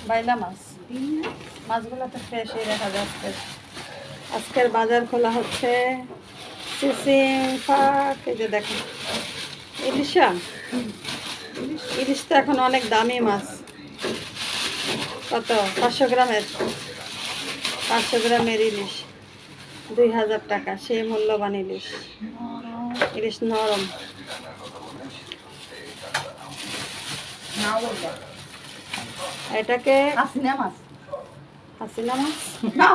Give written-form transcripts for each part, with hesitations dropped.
বাইলা মাছ, মাছগুলো তো ফ্রেশই দেখা যাচ্ছে। আজকের বাজার খোলা হচ্ছে চিচিং ফাক। এই যে দেখেন ইলিশা, ইলিশ তো এখন অনেক দামি মাছ। কত? 500 গ্রামের, 500 গ্রামের ইলিশ 2000 টাকা। সেই মূল্যবান ইলিশ, ইলিশ নরম। এটাকে হাসিনা মাছ, হাসিনা মাছ না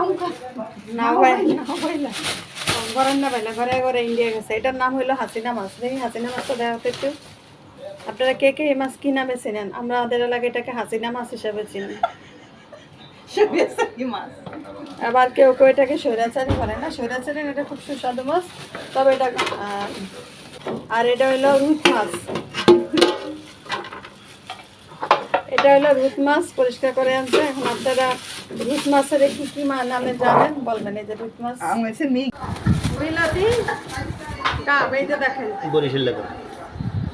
না বাইলা ঘরের না বাইলা, ঘরে ঘরে ইন্ডিয়া গেছে। এটার নাম হইলো হাসিনা মাছ। দেখি হাসিনা মাছটা দেখা একটু। আপনারা কে কে এই মাছ কি নামে চিনেন? আমাদের এলাকায় এটাকে হাসিনা মাছ হিসাবে চিনি। মাছ। আবার কেউ কেউ এটাকে সৈরাচারি বলে না, সৈরাচারি এটা খুব সুস্বাদু মাছ। তবে এটা আর এটা হইলো রুই মাছ। এটা হলো রুট মাছ, পরিষ্কার করে আনছে। এখন আপনারা রুট মাছের কি কি নামে জানেন বলবেন। এই যে রুট মাছ বিলাতি কাপ, এই যে দেখেন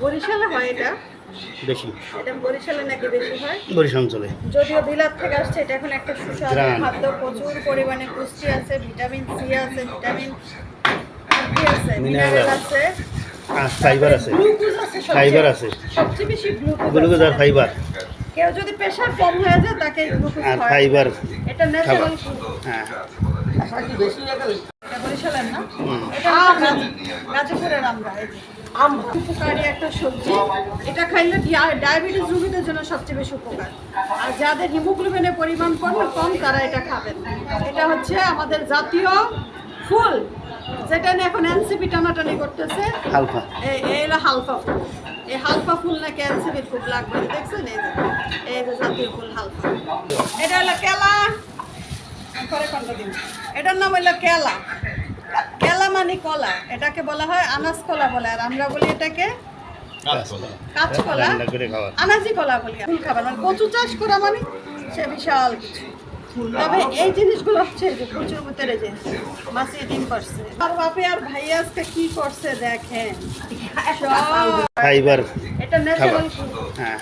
বরিশালে হয় এটা বেশি, এটা বরিশালে নাকি বেশি হয়। বরিশাল অঞ্চলে যদিও বিলাত থেকে আসছে, এটা এখন একটা সুস্বাদু খাদ্য। প্রচুর পরিমাণে পুষ্টি আছে, ভিটামিন সি আছে, ভিটামিন কি আছে, মিনারেল আছে, ফাইবার আছে, গ্লুকোজ আছে, ফাইবার আছে, সবচেয়ে বেশি গ্লুকোজ আর ফাইবার। কেউ যদি প্রেশার কম হয়ে যায় তাকে গ্লুকোজ আর খাওয়ায়। ফাইবার এটা ন্যাচারাল ফুড। হ্যাঁ, এটা বরিশালের না, এটা গাজীপুরের আমরা। এই যে উপকারী একটা সবজি, এটা খাইলে ডায়াবেটিস রোগীদের জন্য সবচেয়ে বেশি উপকার। আর যাদের হিমোগ্লোবিনের পরিমাণ কম তারা এটা খাবেন। এটা হচ্ছে আমাদের জাতীয় ফুল, যেটা নিয়ে এখন এনসিপি টানাটানি করতেছে। হালকা এই হলো হালফা ফুল। এই হালফা ফুল নাকি এনসিপির খুব লাগবে, দেখছেন? এই যে জাতীয় ফুল হালফা। এটা হলো কেলা, এটার নাম হইলো কেলা। কেলা মানে কলা, এটাকে বলা হয় আনাজ কলা বলে, আর আমরা বলি এটাকে কাঁচকলা, আনাজি কলা বলি। ফুল খাবার মানে কচু চাষ করা মানে সে বিশাল কিছু। তবে এই জিনিসগুলো হচ্ছে যে প্রচুর ভিতরে যে মাছি ডিম করছে। আর বাপে আর ভাই আজকে কি করছে দেখেন, ফাইবার এটা ন্যাচারাল ফুড। হ্যাঁ।